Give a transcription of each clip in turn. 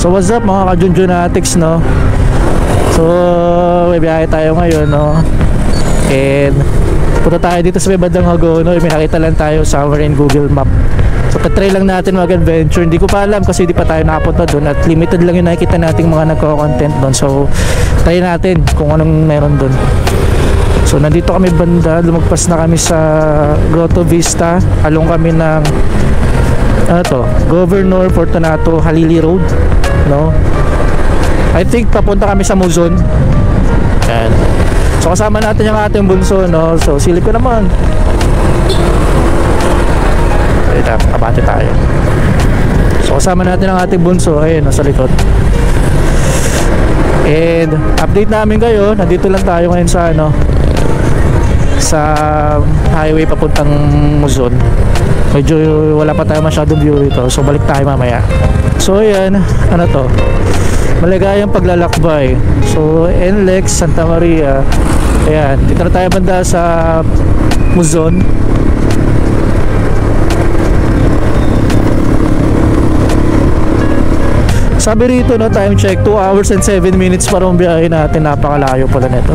So what's up mga ka-Junjunatics, no? So may biyahe tayo ngayon, no? And punta tayo dito sa may bandang Hagono. May nakita lang tayo somewhere in Google Map. So patry lang natin mag-adventure. Hindi ko pa alam kasi di pa tayo nakapunta doon at limited lang yung nakikita nating mga nagko-content doon. So try natin kung anong meron doon. So nandito kami banda, lumagpas na kami sa Grotto Vista. Along kami ng ano to, Governor Fortunato Halili Road, no? I think papunta kami sa Muzon. Yan. So kasama natin yung ating bunso, no? So silip ko naman. Ayun, kapate tayo. So kasama natin ang ating bunso. Ayun, nasa likod. And update namin kayo. Nandito lang tayo ngayon sa ano, sa highway papuntang Muzon. Medyo wala pa tayo masyadong view dito. So balik tayo mamaya. So ayan, ano to, maligayang paglalakbay. So NLEX Santa Maria. Ayan, dito na tayo banda sa Muzon. Sabi rito, no, time check 2 hours and 7 minutes para ang biyahe natin. Napakalayo pala nito.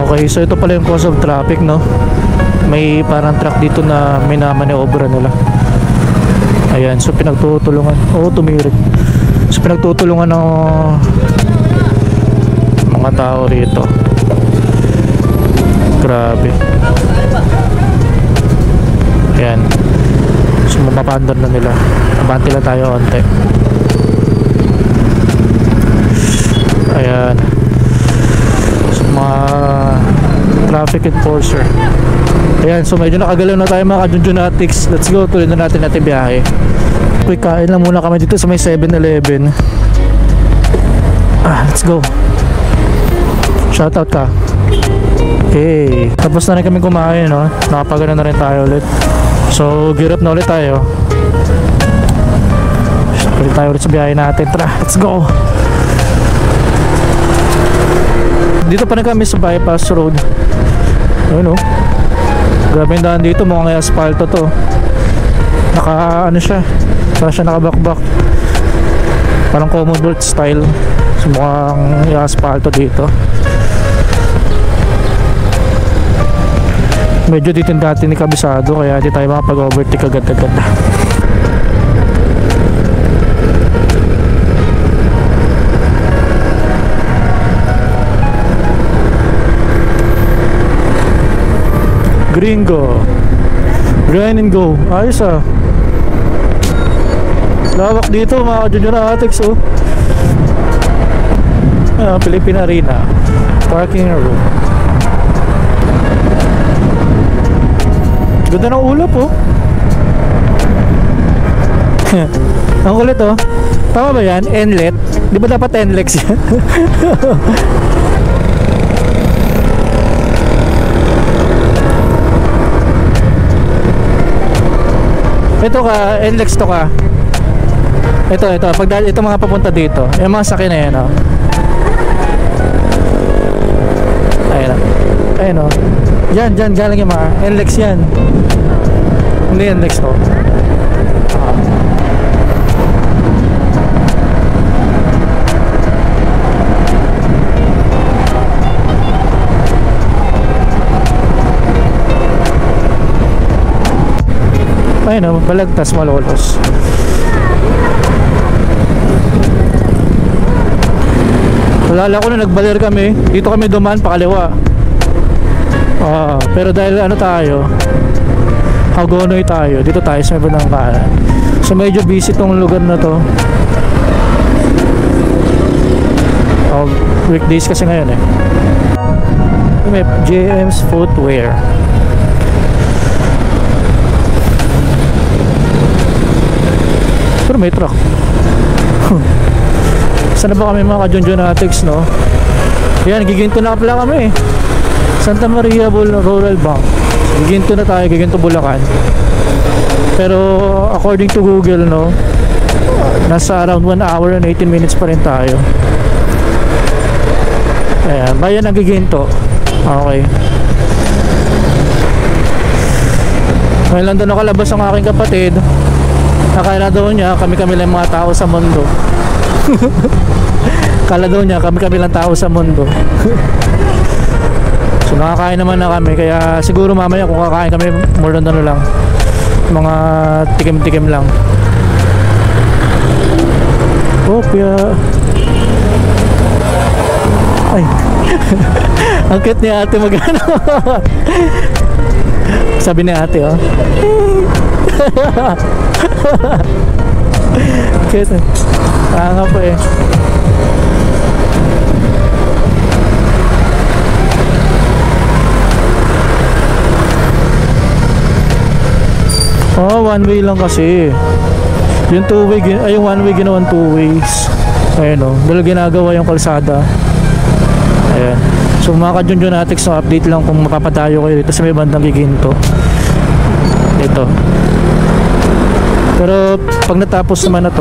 Okay, so ito pala yung cause of traffic, no? May parang truck dito na minamaniobra nila. Ayan, so pinagtutulungan. Oo, tumirik. So pinagtutulungan ng mga tao rito. Grabe. Ayan. So mapapandar na nila. Abante lang tayo onte. Ayan. Mga traffic enforcer. Ayan, so medyo nakagalaw na tayo mga ka-Junjunatics. Let's go, tuloy na natin biyahe. Quick, kain lang muna kami dito sa may 7-Eleven. Let's go. Shoutout ka. Okay, tapos na rin kami kumain, no? Nakapagano na rin tayo ulit. So gear up na ulit tayo. Ulit tayo ulit sa biyahe natin. Tara, let's go. Dito pa rin kami sa bypass road. Ayun, oh. Grabe yung daan dito, mukhang asfalto to. Naka ano siya, para siya nakabakbak. Parang Commonwealth style. So mukhang asfalto dito. Medyo dito dati ni kabisado, kaya di tayo makapag-overtake agad-agad. Gringo Grind and go. Ayos ah. Lawak dito mga ka-Junjunatics, oh. Philippine Arena parking room. Ganda ng ulap, oh. Ang kulit, oh. Tama ba yan? Inlet? Di ba dapat NLEX yan? Ito ka, NLEX to ka. Ito, pag ito mga papunta dito. Yung mga sakin na yan, oh. Ayun, oh. Diyan, galing yung mga NLEX yan. Hindi NLEX to. Ayun, oh, balagtas malolos. Alala ko na nagbaler kami. Dito kami dumaan pakaliwa. Pero dahil ano tayo, Hagonoy tayo. Dito tayo sa may bandang kanan. So medyo busy tong lugar na to. Weekdays kasi ngayon eh. May JM's Footwear. Pero may truck. Saan na ba kami mga ka-Junjunatics, no? Yan, giginto na pala kami. Santa Maria Rural Bank. Giginto na tayo, giginto Bulacan. Pero according to Google, no, nasa around 1 hour and 18 minutes pa rin tayo. Ayan, bayan ng giginto. Okay. Ngayon lang doon nakalabas ang aking kapatid. Akala daw niya kami-kami lang mga tao sa mundo. Akala daw niya kami-kami lang tao sa mundo. So nakakain naman na kami, kaya siguro mamaya kung kakain kami more than ano lang, mga tikim-tikim lang. Kopya. Ay. Ang cute ni ate magano. Sabi ni ate, oh. Cute. Nga po eh. Oh, one way lang kasi. Yung two way, ay yung one way ginawan two ways. Ayun, oh. Dahil ginagawa yung kalsada. Ayan. So mga ka-Junjunatics, no, update lang kung mapapadayo kayo dito sa may bandang Giginto. Ito. Pero pag natapos naman na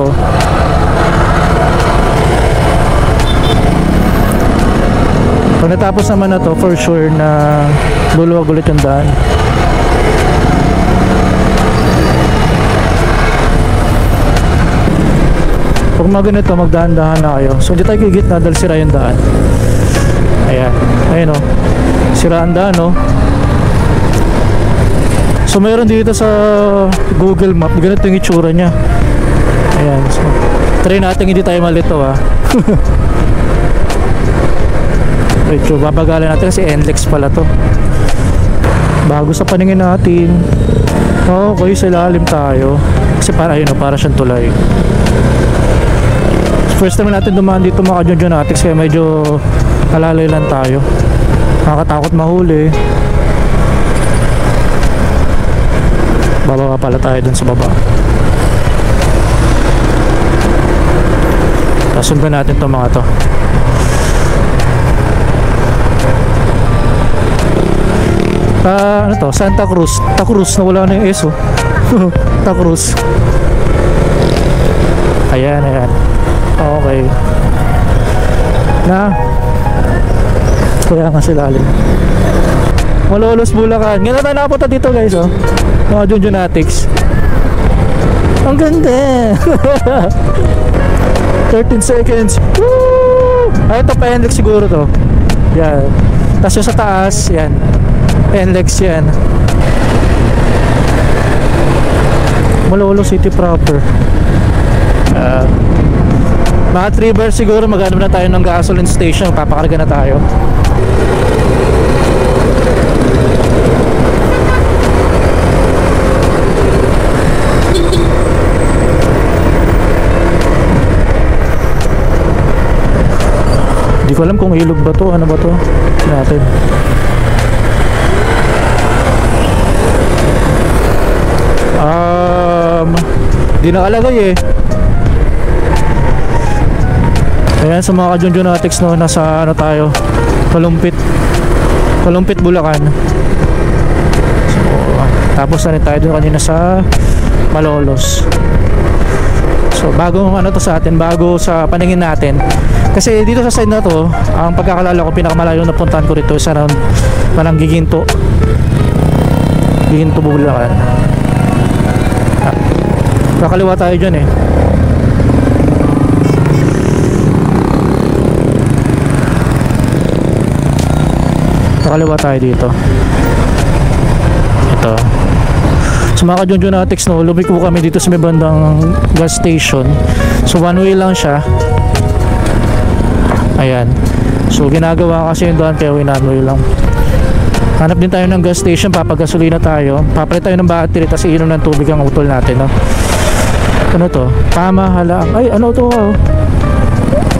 to, for sure na luluwag ulit yung daan. Pag mga ganito, magdahan-dahan na kayo. So hindi tayo gigit na dahil sira yung daan. Ayan, ayun o, sira ang daan o. So mayroon dito sa Google Map, ganito yung itsura nya. Ayan, so try natin hindi tayo malito ha. Wait, so babagalan natin kasi NLEX pala to. Bago sa paningin natin. Okay, sa ilalim tayo. Kasi para yun o, para siyang tulay. First time natin dumaan dito mga ka-Junjunatics, kaya medyo alalay lang tayo. Nakakatakot mahuli. Bababa pala tayo dun sa baba. Tasundan natin to mga to. Ano to? Santa Cruz. Ta Cruz, nawala na yung ESO. Ta Cruz. Ayan, ayan. Okay. Na. Kaya nga silalim. Malolos, Bulacan. Ngayon na tayo nakapunta dito guys, oh. Mga Junjunatics. Ang ganda. 13 seconds. Woo! Ay, ito pa NLEX siguro to. Yan. Tapos yung sa taas, yan. NLEX yan. Malolos City proper. Mga 3 bars siguro, maghanap na tayo ng gasoline station. Papakarga na tayo. Hindi ko alam kung ilog ba to, ano ba to natin. Di nakalagay eh. Ayan, sa mga ka-Junjunatics, no, nasa ano tayo, Kalumpit, Bulacan. So, tapos na tayo dun kanina sa Malolos. So bagong ano to sa atin, bago sa paningin natin. Kasi dito sa side na to, ang pagkakalala ko, pinakamalayo na puntahan ko rito is around parang Giginto, Bulacan. Kakaliwa tayo dyan eh. Kakaliwa tayo dito. Ito. Sa mga ka-Junjunatics, no, lumiko kami dito sa may bandang gas station. So one way lang siya. Ayan. So ginagawa kasi yung doon, kaya one way lang. Hanap din tayo ng gas station, papagasolina tayo. Papalit tayo ng battery, tapos iinom ng tubig ang utol natin, no? Ano to? Pamahalaan. Ay, ano to? Oh?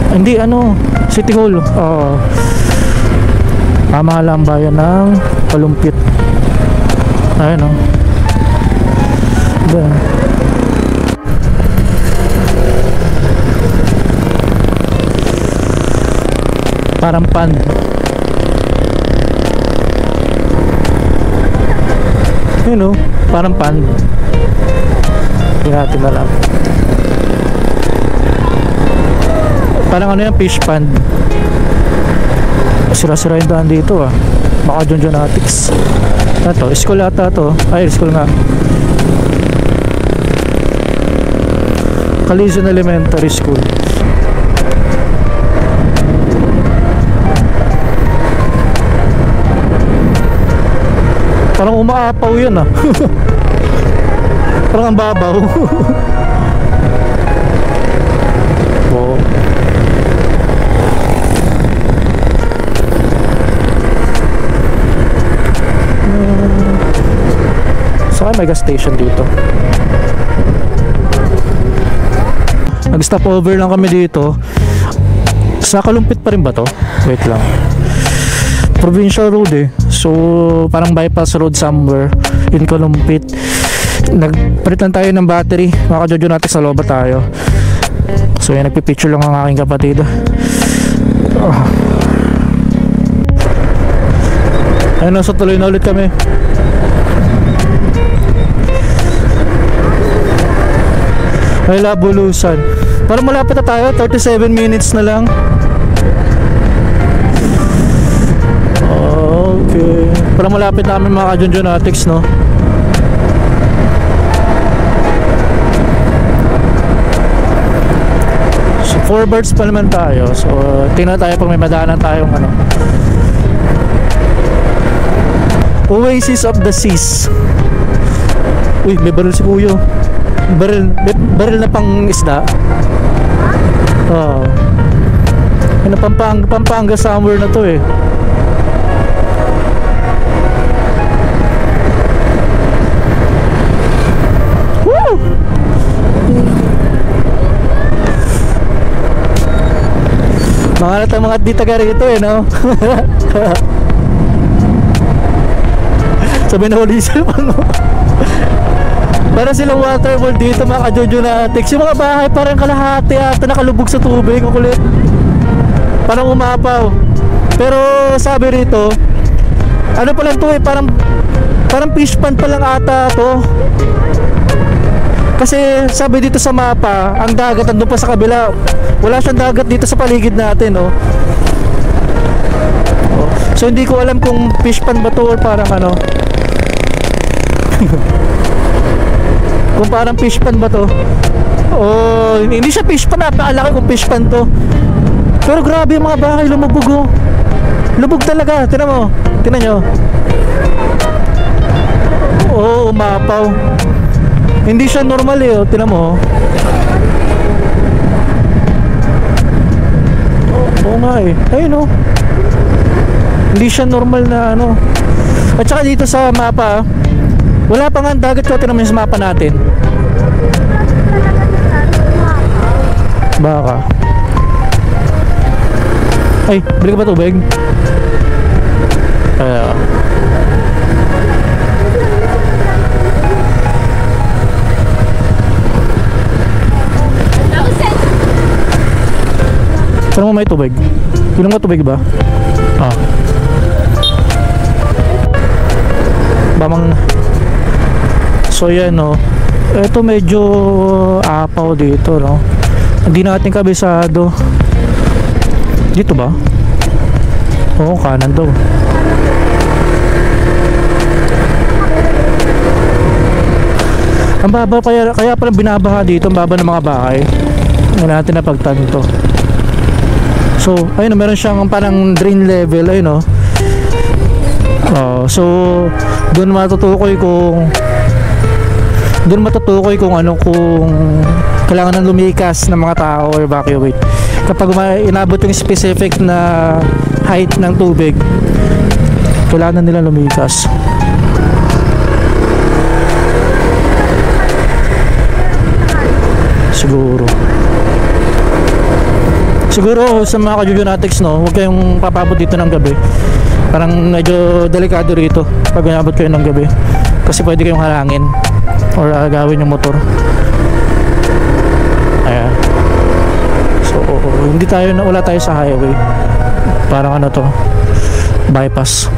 Hindi, ano? City Hall. Oo. Pamahalaan bayan ng Kalumpit. Ayan, no? Diyan. Parang pan. Yun, no? Parang pan. Hindi natin alam. Parang ano yung fish pond. Sira-sira yung daan dito ah. Baka Junjunatics. Ito, school ata to. Ay, school nga. Calizon Elementary School. Parang umaapaw yun ah. Parang ang babaw. Oh. Saka may gas station dito. Nag-stop over lang kami dito. Sa Kalumpit pa rin ba to? Wait lang. Provincial road eh. So parang bypass road somewhere in Kalumpit. Nagpalit lang tayo ng battery. Mga ka-Jojo natin sa Loba tayo. So yan, nagpipicture lang ang aking kapatid. Ayun, nasa tuloy na ulit kami. Ay, Labulusan. Parang malapit na tayo, 37 minutes na lang. Okay. Parang malapit na kami mga ka-Jonjonatics, no? So 4 birds pa naman tayo. So tingnan tayo pag may madaanan tayong ano, Oasis of the Seas. Uy, may baril si Kuya. Baril na pang isda. Ano, Pampanga somewhere na to eh. Woo! Mga di taga rito eh, no? Sabi na huli sila pang para silang waterfall dito mga ka-Jonjonatics. Yung mga bahay parang kalahati ata nakalubog sa tubig. Ang kulit. Parang umapaw. Pero sabi rito, ano pa lang to eh, parang fish pond pa lang ata to. Kasi sabi dito sa mapa, ang dagat nandun pa sa kabila. Wala siyang dagat dito sa paligid natin, oh. So hindi ko alam kung fish pond ba to or parang ano. Kung parang fish pond ba to. Oh, hindi siya fish pond, napaalaki kung fish pond to. Pero grabe yung mga bahay, lumubog oh. Lubog talaga, tinan mo. Tinan nyo. Oh, umapaw. Hindi siya normal eh, oh. Tinan mo. Oo nga eh. Ayun oh. Hindi siya normal na ano. At saka dito sa mapa, wala pa nga ang dagat ko. Tinan mo yung sa mapa natin. Baka. Ay, bili ka ba tubig? Saan mo may tubig? Ilang mo tubig ba? Bamang. So yan no. Ito medyo apaw dito no. Hindi natin kabisado. Dito ba? Oo, kanan daw. Ang baba kaya pala binabaha dito, ang baba ng mga bahay. Hindi natin napagtanto. So, ayun, meron siyang parang drain level, ayun, no. So, doon matutukoy kung ano, kung kailangan ng lumikas ng mga tao or evacuate. Kapag inabot yung specific na height ng tubig, kailangan nila lumikas. Siguro sa mga ka-Jonjonatics no, huwag kayong papabot dito ng gabi. Parang medyo delikado rito pag inabot kayo ng gabi. Kasi pwede kayong halangin or agawin yung motor. Ayan. So wala tayo sa highway. Parang ano to, bypass.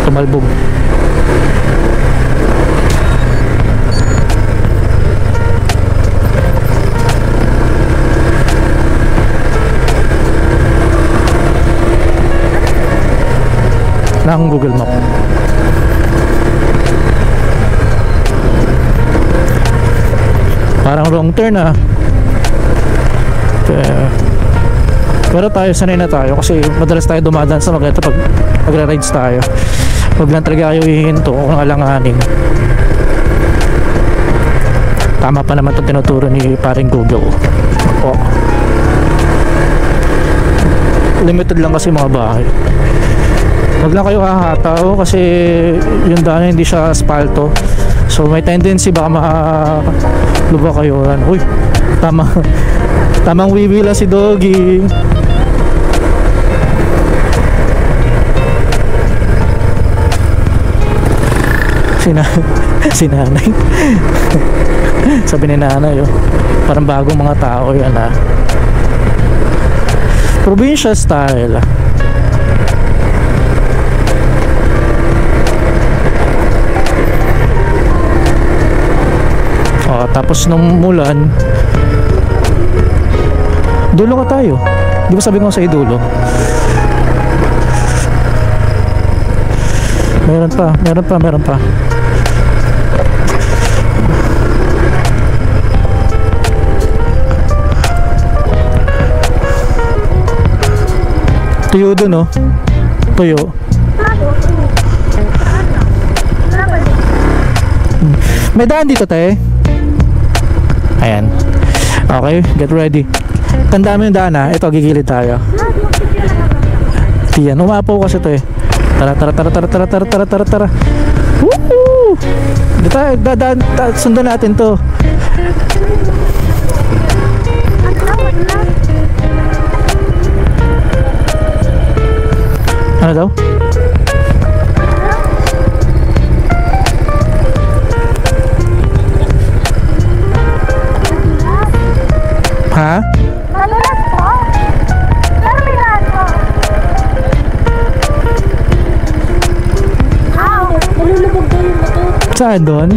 Tumalbog. Ng Google Map. wrong turn ah. Pero tayo, sanay na tayo kasi madalas tayo dumadaan sa mga ito pag magra-rides tayo. Huwag lang talaga kayo hihinto kung alanganin. Tama pa naman itong tinuturo ni paring Google. Oh. Limited lang kasi mga bahay. Huwag lang kayo hahataw kasi yung daan hindi siya asfalto. So may tendency baka makaluba kayo. Uy, tamang wiwi lang si Doggy. Si nanay. Sabi ni nanay, oh, parang bagong mga tao yan ah. Provincial style. Oh, tapos nung mulan, dulo ka tayo. Di ba sabi ko sa idulo? Meron pa. Tuyo dun, oh. Tuyo. May daan dito, te. Ayan. Okay, get ready. Tandaan mo yung daan, ha. Ito, gigilid tayo. Tiyan, umapaw kasi to eh. Tara. Woohoo! Sundan natin to. Ano daw? Ha? Malulas po? Pero may lahat po. Nalulubog daw yung motor. Saan doon?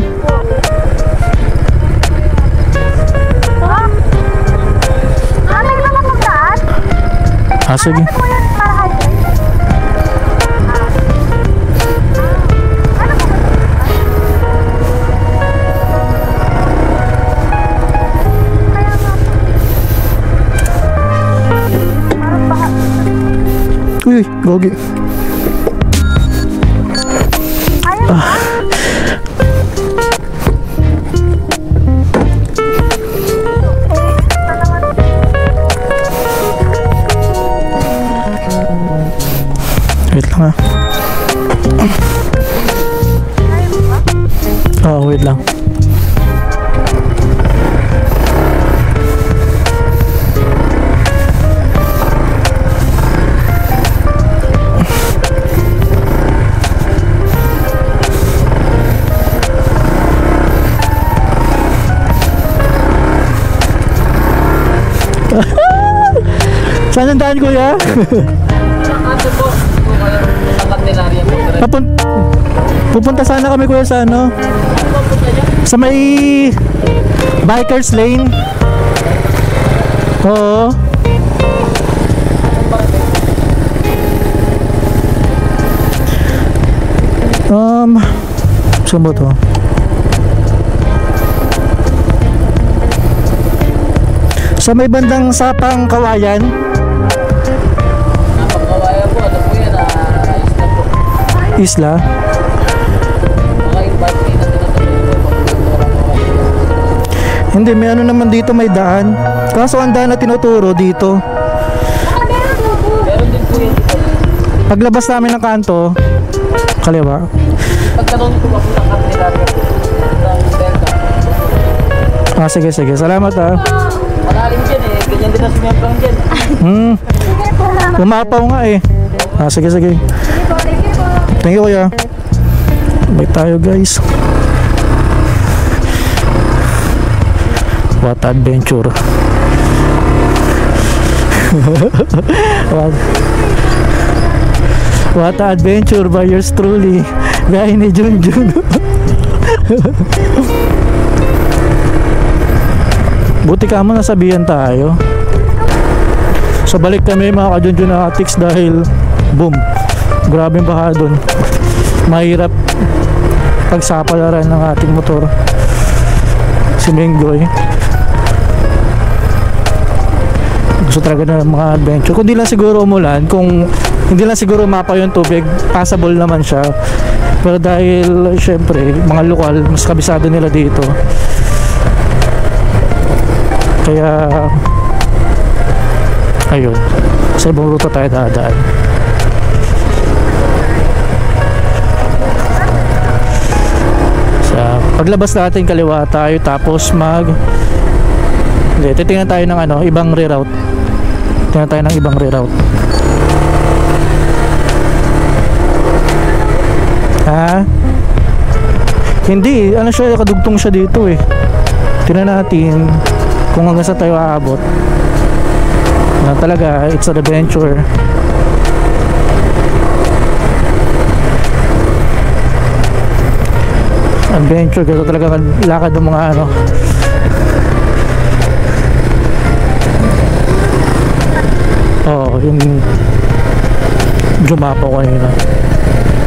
Naglaman magdaan? Sige. Ano po yan? Para high. Uy, gogi. Wait lang ha. Oh, wait lang. Saan ang daan, kuya? Ano po? Tapat nila rin. Pupunta sana kami, kuya, sa ano? Sa may Bikers Lane. Oo. Saan ba to? Sa may bandang Sapang Kawayan. Napakawayan po. Ano po yan? Isla po. Isla? Maka-invite kayo na tinatapos. Hindi, may ano naman dito, may daan. Kaso ang daan na tinuturo dito. Meron din po yan dito. Paglabas namin ng kanto, kaliwa. Pagtanong ko ba po ng kapitalaria po? Ng Delta. Sige. Salamat ah. Malalim dyan eh. Ganyan din ang sumempang dyan. Umapaw nga eh. Sige. Thank you, kuya. Bye tayo, guys. What adventure. What adventure by yours truly. Gaya ni Junjun. Buti ka mo nasabihan tayo. So balik kami mga ka-Junjun na Atix dahil boom, grabe yung baha dun. Mahirap pagsapalaran ng ating motor. Si Menggoy gusto talaga ng mga adventure. Kung di lang siguro umulan, kung hindi lang siguro mapa yung tubig, passable naman siya. Pero dahil syempre mga lokal, mas kabisado nila dito, kaya ayun, sa ibang ruta tayo dadaan. Sa paglabas natin kaliwa tayo, tapos titingnan tayo ng ibang reroute. Tingnan tayo ng ibang reroute. Ha? Hindi, siya, kadugtong siya dito eh. Tingnan natin kung hanggang saan tayo aabot. Talaga, it's an adventure. Adventure, kasi talaga lakad ng mga yung jumapo ko kanina.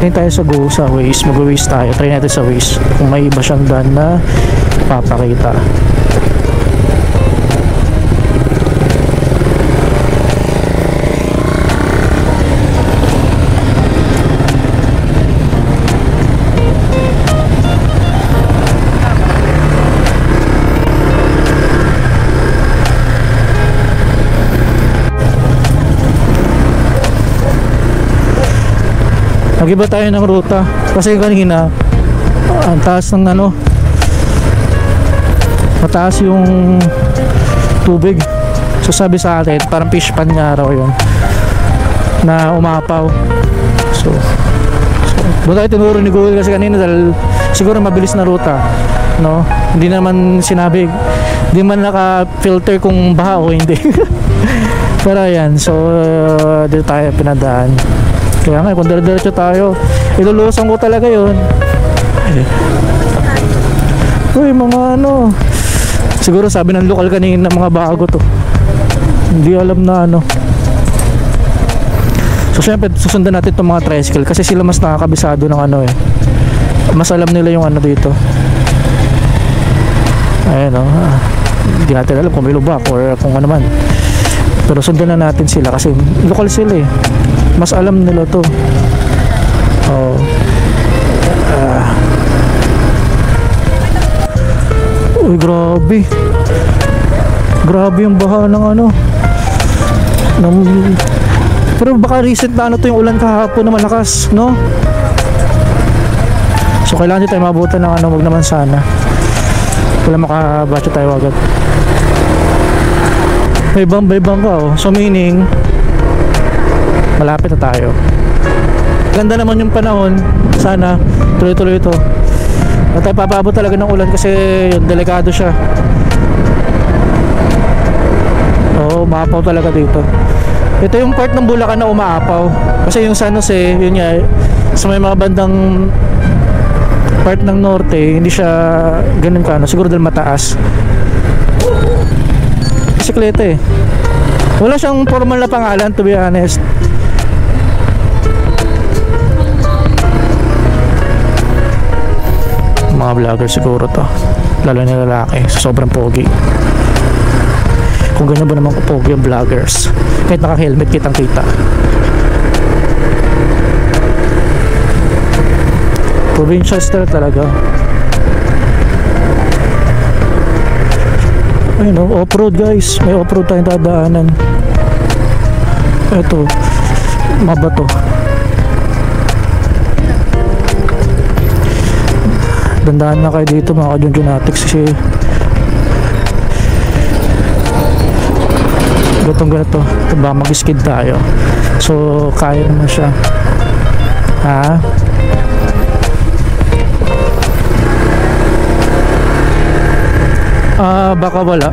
Tingin tayo sa Waze, mag-Waze tayo. Try natin sa Waze kung may iba siyang daan na papakita. Nag-iba tayo ng ruta kasi kanina ang taas ng mataas yung tubig, so sabi sa atin parang fish pan nga raw yun na umapaw. So doon tayo tinuro ni Google kasi kanina, dahil siguro mabilis na ruta, no? Hindi naman sinabi, hindi man naka-filter kung baha o hindi. Pero ayan, so dito tayo pinadaan. Kaya nga, kung dire-diretso tayo, ilulusan ko talaga yun. Uy, mga siguro sabi ng lokal kanina, mga bago to. Hindi alam na So syempre, susundan natin itong mga tricycle kasi sila mas nakakabisado ng mas alam nila yung dito. Ayan hindi natin alam kung may lubak or kung ano man. Pero sundan na natin sila kasi lokal sila eh. Mas alam nila to. Uy, grabe. Grabe yung baha ng pero baka recent na to yung ulan kahapon na malakas, no? So kailangan tayo mabutan ng wag naman sana. Wala makabatcho tayo agad. May bangka So meaning malapit na tayo. Ganda naman yung panahon. Sana tuloy-tuloy ito. At tayo papaabot talaga ng ulan kasi yun, delikado siya. Umaapaw talaga dito. Ito yung part ng Bulacan na umaapaw. Kasi yung San Jose, yun nga, sa may mga bandang part ng norte, hindi siya ganun siguro dahil mataas. Bisikleta eh. Wala siyang formal na pangalan, to be honest. Mga vlogger siguro to, lalo na lalaki, sobrang pogi. Kung ganyan ba naman pogi yung vloggers, kahit naka-helmet kitang kita. Provincial style talaga. Ayun off-road guys, may off-road tayong dadaanan. Eto, mabato. Dandaan na kayo dito mga ka-Junjunatics kasi ganito ba mag-skid tayo, so kaya naman siya. Baka wala.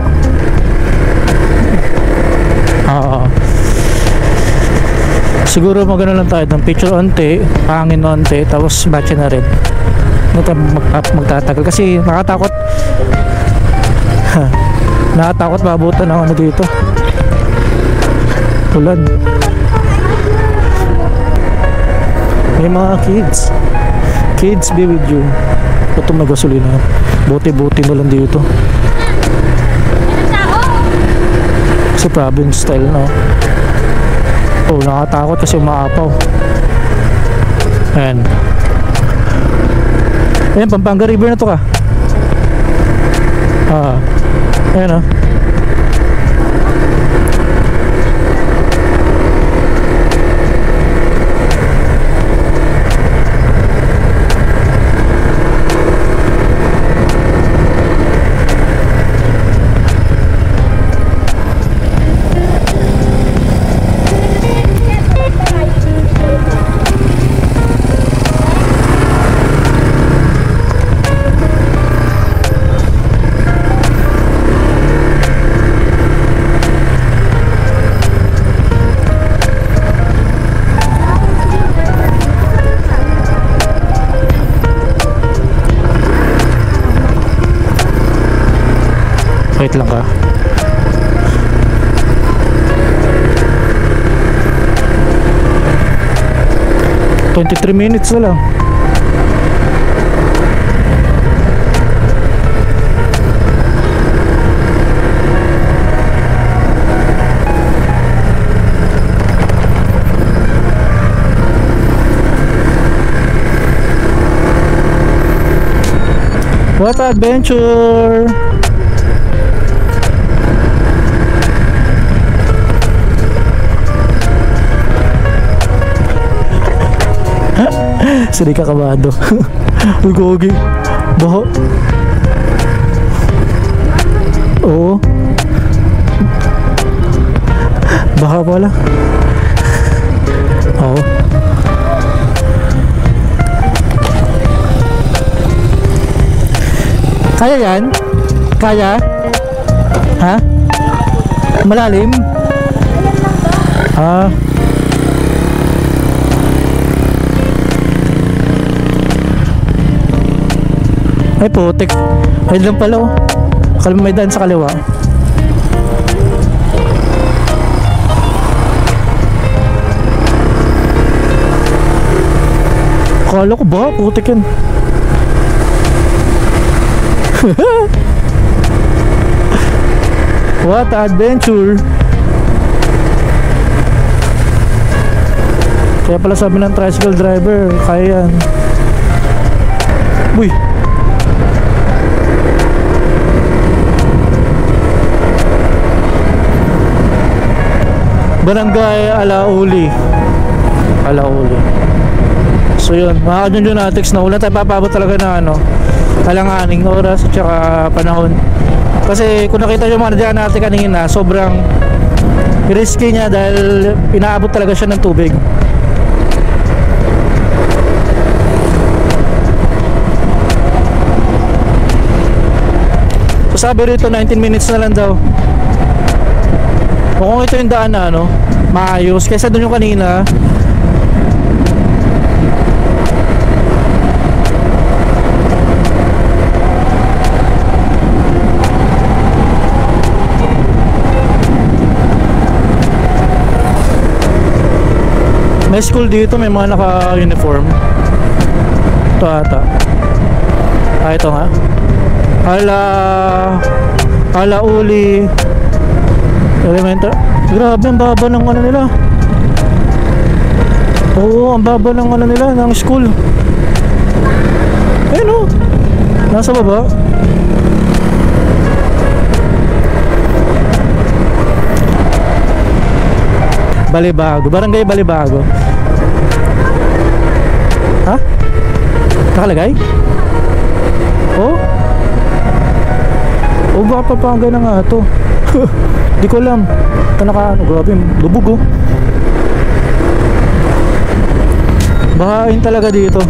Siguro magano lang tayo ng picture onte, hangin onte, tapos batch na rin. Magtatagal kasi nakatakot. Nakatakot maabutan ng dito, ulan. May mga kids be with you. Ito may gasolina, buti na lang dito. Kasi province style, no? Oh, nakatakot kasi umaapaw. Ayan. Ayan, Pampanga River na to ka. Ayan, oh. Wait lang ka. "23 minutes na lang." What adventure! Sili ka kabado. Ugogi. Baho. Oo. Baka pala. Oo. Kaya yan? Kaya? Ha? Malalim? Ah. Ay putik. Ay lang pala, oh. Akala may daan sa kaliwa. Akala ko ba putik yan. What adventure. Kaya pala sabi ng tricycle driver, kaya yan. Uy. Barangay Alauli. Alauli. So yun, mga Junjunatics, na ulan tayo papabot talaga na ano, alanganing oras at saka panahon. Kasi kung nakita nyo mga dyan natin kanina, sobrang risky niya dahil inaabot talaga siya ng tubig. So sabi rito 19 minutes na lang daw. Kung ito yung daan na ano, maayos kaysa dun yung kanina. May school dito, may mga naka-uniform. Ito ata. Ah, ito nga. Alauli Elementary. Grabe, ang baba ng ano nila. Oo, ang baba ng ano nila, ng school. Ayun, oh. Nasa baba. Balibago, barangay Balibago. Ha? Nakalagay? Oh? Oh, baka Pampanga na nga ito. Di ko alam. Ito naka ano, grabe, lubog, oh. Bahain talaga dito.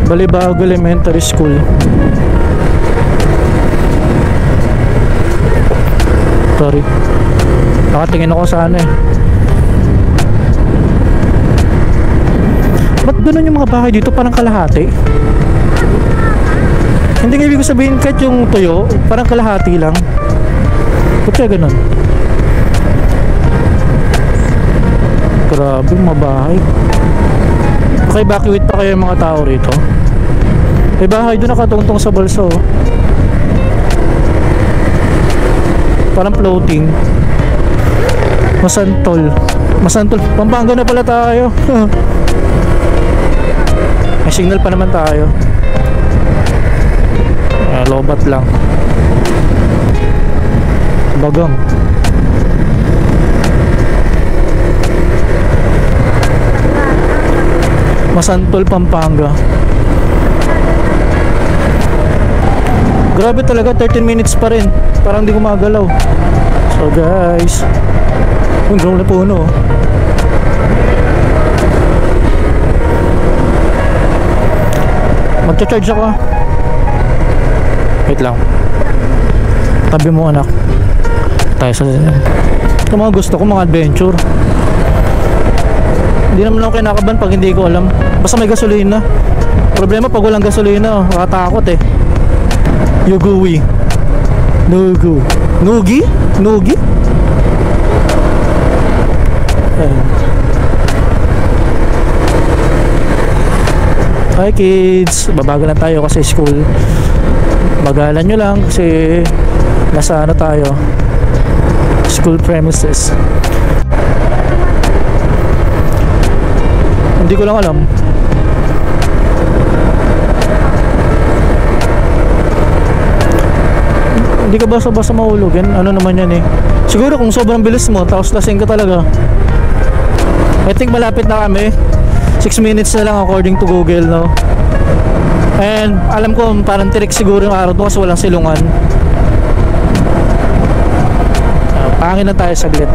Balibago Elementary School. Sorry, nakatingin ako sa ano eh. Ba't ganun yung mga bahay dito, parang kalahati? Hindi nga ibig sabihin kahit yung tuyo, parang kalahati lang. Ba't kaya ganun? Grabe mga bahay. Okay, evacuate pa kayo yung mga tao rito? May bahay doon nakatungtong sa balso. Parang floating. Masantol. Pampanga na pala tayo. May signal pa naman tayo. Lobat lang. Bagang. Masantol, Pampanga. Grabe talaga, 13 minutes pa rin. Parang di gumagalaw. So guys, yung ground na puno. Magcha-charge ako. Wait lang. Tabi mo anak. Tayo sa ito mga gusto ko, mga adventure. Hindi naman ako kinakabahan pag hindi ko alam. Basta may gasolina. Problema pag walang gasolina, nakatakot eh. Yugui. Nugu. Nugi? Nugi? Hi kids, babagal na tayo kasi school. Bagalan nyo lang kasi nasa ano tayo, school premises. Hindi ko lang alam. Hindi ka basta-basta mahulog yan. Ano naman yan eh. Siguro kung sobrang bilis mo tapos lasing ka talaga. I think malapit na kami. 6 minutes na lang according to Google, no? And alam ko parang tirik siguro yung araw to kasi walang silungan. Pangin na tayo saglit.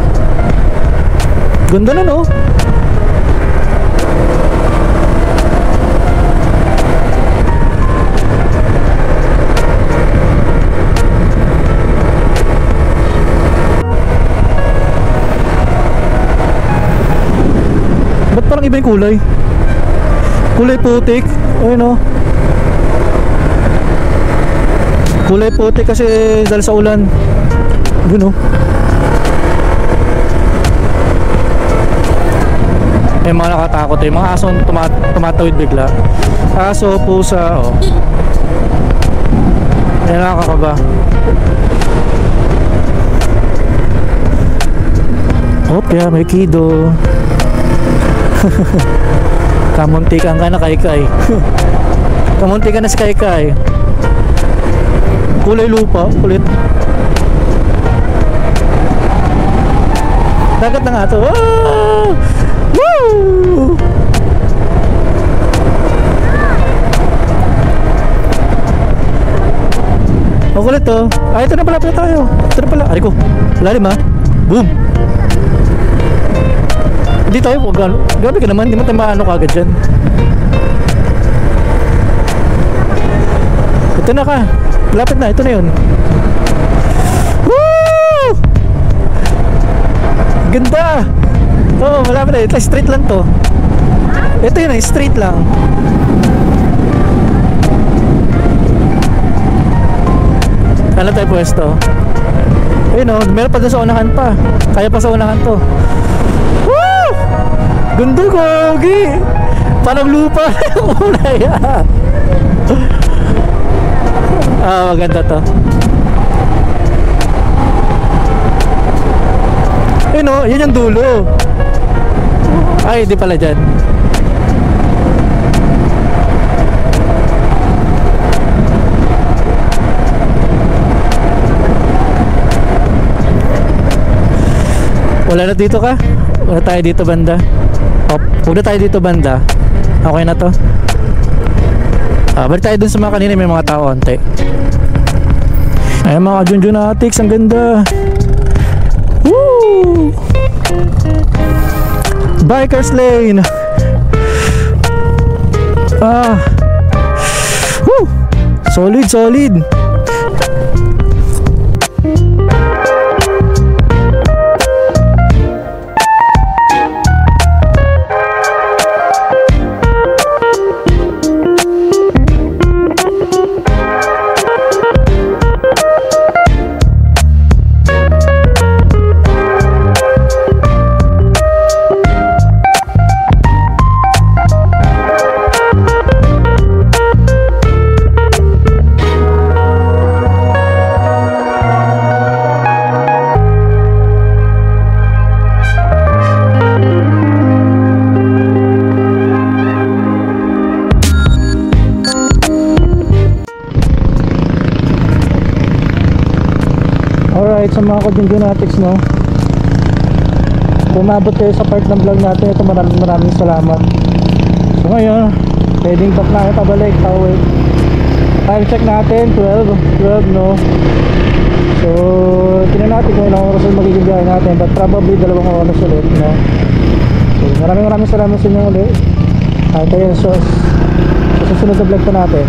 Ganda na, no? Ba't parang iba yung kulay? Kulay putik. Ayun, oh. Kulay putik kasi dahil sa ulan. Yun, oh. May mga nakatakot eh. Mga asong tumatawid bigla. Aso, pusa, oh. Yan, nakakaba. Oh, kaya may kido. Kamuntikan ka na Kaikai. Kamuntikan na si Kaikai. Kulay lupa, kulit. Dagat na nga to. Oh! Woo! Oh, kulit to. Ah, ito na pala tayo. Ito na pala. Ari ko. Lalim ha. Boom. Hindi tayo po gano'n. Grabe ka naman. Hindi mo tayo maano kagad dyan. Ito na ka. Lapit na. Ito na yun. Woo! Ganda. Oo, malapit na. Ito straight lang to. Ito yun. Straight lang. Ano tayo pwesto? Ayun o. Meron pa dun sa unahan pa. Kaya pa sa unahan to. Woo! Ganda ko, Ogi! Parang lupa yung kulay. Ah, maganda to. Ayun o, yun yung dulo. Ay, di pala dyan. Wala na dito ka? Wala tayo dito banda. Oh, huwag na tayo dito banda. Okay na to. Balik tayo dun sa mga kanina. May mga tao onte. Ay mga Junjunatics. Ang ganda. Woo! Bikers lane. Woo! Solid, solid. Alright, sa mga Kajunjunatics, no, kung umabot kayo sa part ng vlog natin, ito maraming salamat. So ngayon, heading back na kayo pabalik, pauwi. Time check natin, 12 no. So tingnan natin kung ilang oras ang magiging biyahe natin, but probably 2 oras ulit, no. So maraming salamat sa inyo ulit. At ayun, so susunod na vlog pa natin.